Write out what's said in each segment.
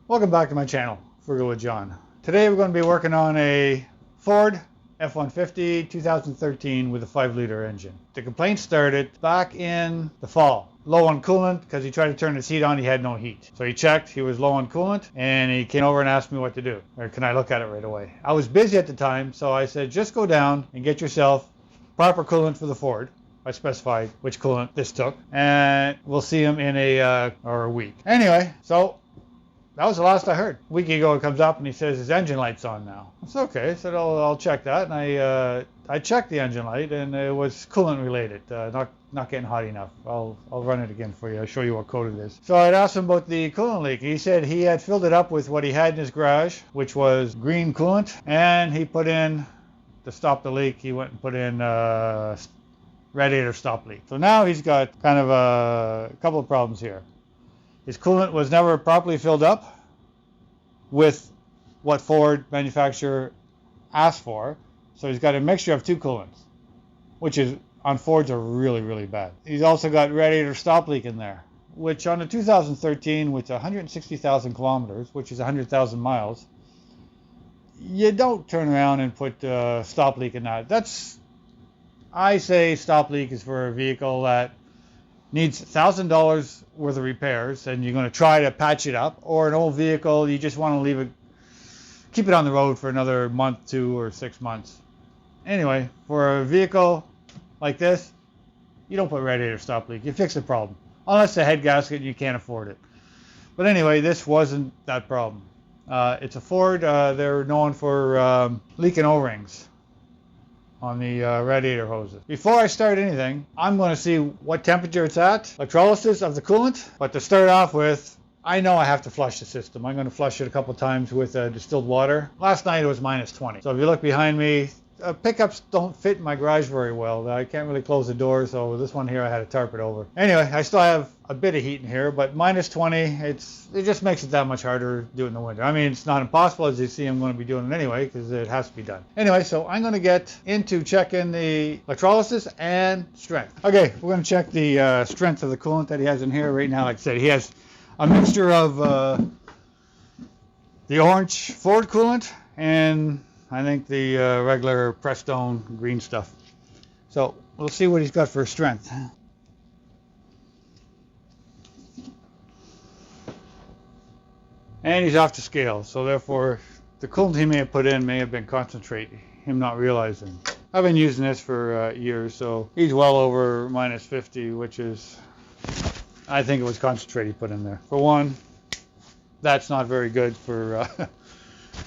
Welcome back to my channel, Frugal with John. Today we're going to be working on a Ford F-150 2013 with a 5-liter engine. The complaint started back in the fall. Low on coolant because he tried to turn his heat on, he had no heat. So he checked, he was low on coolant, and he came over and asked me what to do. Or can I look at it right away? I was busy at the time, so I said just go down and get yourself proper coolant for the Ford. I specified which coolant this took, and we'll see him in a week. Anyway, so that was the last I heard. A week ago, it comes up and he says his engine light's on now. It's okay. I said I'll check that, and I checked the engine light, and it was coolant related, not getting hot enough. I'll run it again for you. I'll show you what code it is. So I'd asked him about the coolant leak. He said he had filled it up with what he had in his garage, which was green coolant, and he put in, to stop the leak, he went and put in radiator stop leak. So now he's got kind of a couple of problems here. His coolant was never properly filled up with what Ford manufacturer asked for. So he's got a mixture of two coolants, which is on Fords are really, really bad. He's also got radiator stop leak in there, which on a 2013 with 160,000 kilometers, which is 100,000 miles, you don't turn around and put stop leak in that. I say stop leak is for a vehicle that needs $1,000 worth of repairs and you're going to try to patch it up, or an old vehicle you just want to keep it on the road for another month, 2 or 6 months. Anyway, for a vehicle like this, you don't put radiator stop leak. You fix the problem, unless the head gasket and you can't afford it. But anyway, this wasn't that problem. It's a Ford. They're known for leaking O-rings on the radiator hoses. Before I start anything, I'm going to see what temperature it's at, electrolysis of the coolant. But to start off with, I know I have to flush the system. I'm going to flush it a couple times with distilled water. Last night it was minus 20. So if you look behind me, pickups don't fit in my garage very well. I can't really close the door, so this one here I had to tarp it over. Anyway, I still have a bit of heat in here, but minus 20, it just makes it that much harder to do it in the winter. I mean, it's not impossible. As you see, I'm going to be doing it anyway because it has to be done. Anyway, so I'm going to get into checking the electrolysis and strength. Okay, we're going to check the strength of the coolant that he has in here right now. Like I said, he has a mixture of the orange Ford coolant and I think the regular Prestone green stuff. So we'll see what he's got for strength. And he's off to scale, so therefore the coolant he may have put in may have been concentrate, him not realizing. I've been using this for years, so he's well over minus 50, which is, I think it was concentrate he put in there. For one, that's not very good for,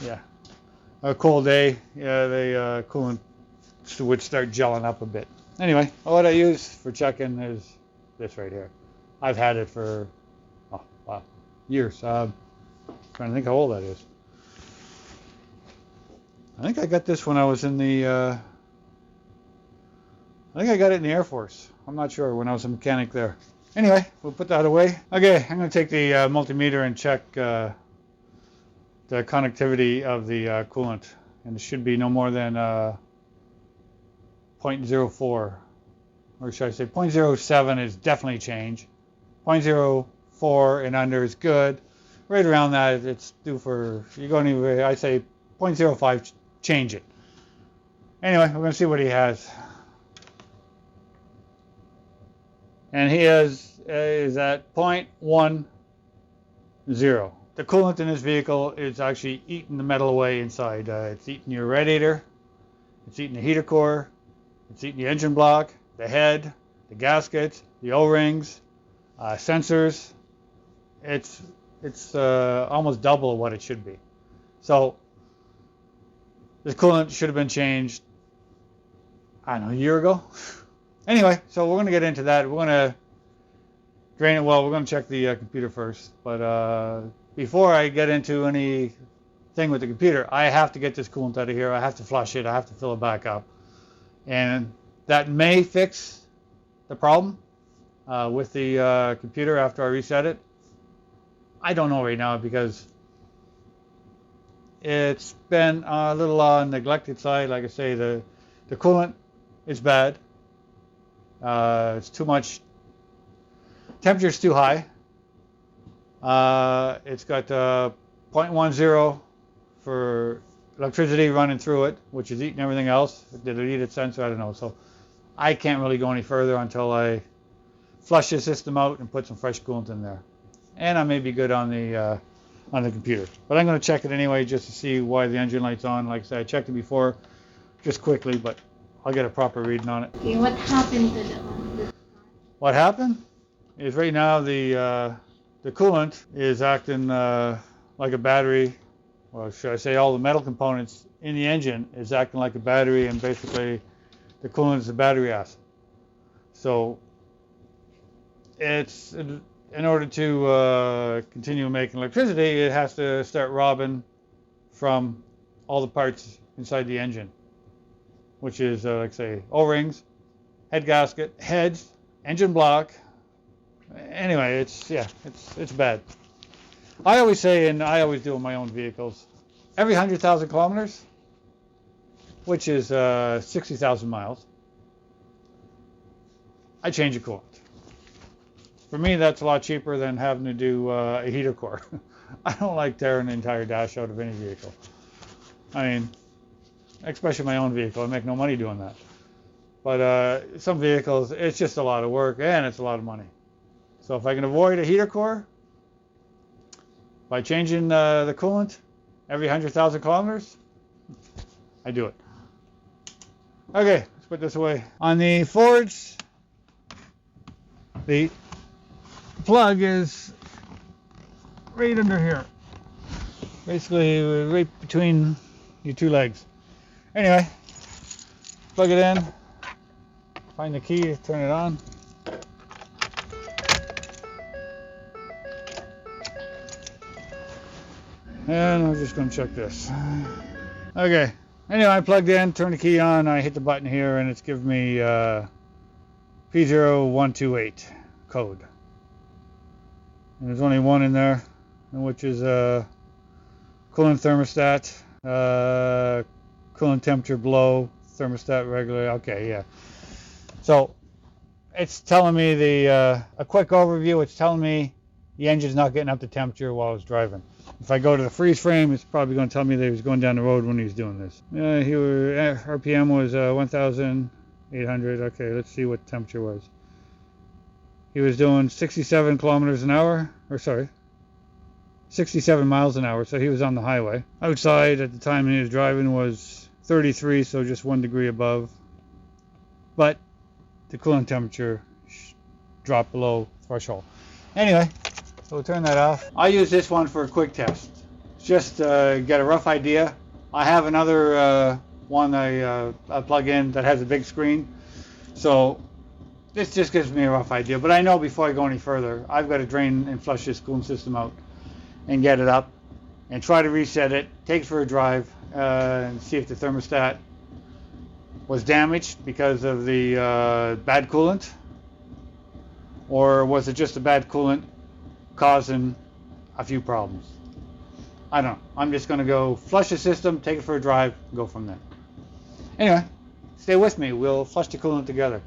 yeah. A cold day, yeah, the coolant would start gelling up a bit. Anyway, what I use for checking is this right here. I've had it for years. Trying to think how old that is. I think I got this when I was in the. I think I got it in the Air Force. I'm not sure, when I was a mechanic there. Anyway, we'll put that away. Okay, I'm going to take the multimeter and check the conductivity of the coolant, and it should be no more than 0.04, or should I say 0.07 is definitely change. 0.04 and under is good. Right around that, it's due for, you're going anyway, I say 0.05, change it. Anyway, we're going to see what he has. And he is at 0.10. The coolant in this vehicle is actually eating the metal away inside. It's eating your radiator, it's eating the heater core, it's eating the engine block, the head, the gasket, the O-rings, sensors. It's almost double what it should be. So this coolant should have been changed, I don't know, a year ago. Anyway, so we're going to get into that. We're going to drain it well. We're going to check the computer first, but before I get into anything with the computer, I have to get this coolant out of here. I have to flush it. I have to fill it back up. And that may fix the problem with the computer after I reset it. I don't know right now because it's been a little on the neglected side. Like I say, the coolant is bad. It's too much. Temperature's too high. It's got 0.10 for electricity running through it, which is eating everything else. Did it eat its sensor? I don't know. So I can't really go any further until I flush the system out and put some fresh coolant in there. And I may be good on the computer. But I'm going to check it anyway just to see why the engine light's on. Like I said, I checked it before just quickly, but I'll get a proper reading on it. Okay, what happened to the What happened is right now the coolant is acting like a battery, or should I say all the metal components in the engine is acting like a battery, and basically the coolant is the battery acid. So it's, in order to continue making electricity, it has to start robbing from all the parts inside the engine, which is like say O-rings, head gasket, heads, engine block. Anyway, it's bad. I always say, and I always do in my own vehicles, every 100,000 kilometers, which is 60,000 miles, I change a coolant. For me, that's a lot cheaper than having to do a heater core. I don't like tearing the entire dash out of any vehicle. I mean, especially my own vehicle, I make no money doing that. But some vehicles, it's just a lot of work and it's a lot of money. So if I can avoid a heater core by changing the coolant every 100,000 kilometers, I do it. Okay, let's put this away. On the Fords, the plug is right under here. Basically, right between your two legs. Anyway, plug it in, find the key, turn it on. And I'm just going to check this. Okay. Anyway, I plugged in, turned the key on, I hit the button here, and it's giving me P0128 code. And there's only one in there, which is coolant thermostat, coolant temperature below, thermostat regular. Okay, yeah. So it's telling me a quick overview. It's telling me the engine's not getting up to temperature while I was driving. If I go to the freeze frame, it's probably going to tell me that he was going down the road when he was doing this. RPM was 1,800. Okay, let's see what temperature was. He was doing 67 kilometers an hour, or sorry, 67 miles an hour, so he was on the highway. Outside at the time he was driving was 33, so just 1 degree above. But the coolant temperature dropped below threshold. Anyway, so we'll turn that off. I use this one for a quick test, just get a rough idea. I have another one I plug in that has a big screen, so this just gives me a rough idea. But I know before I go any further, I've got to drain and flush this coolant system out and get it up and try to reset it, take it for a drive, and see if the thermostat was damaged because of the bad coolant, or was it just a bad coolant causing a few problems. I don't know. I'm just going to go flush the system, take it for a drive, go from there. Anyway, stay with me. We'll flush the coolant together.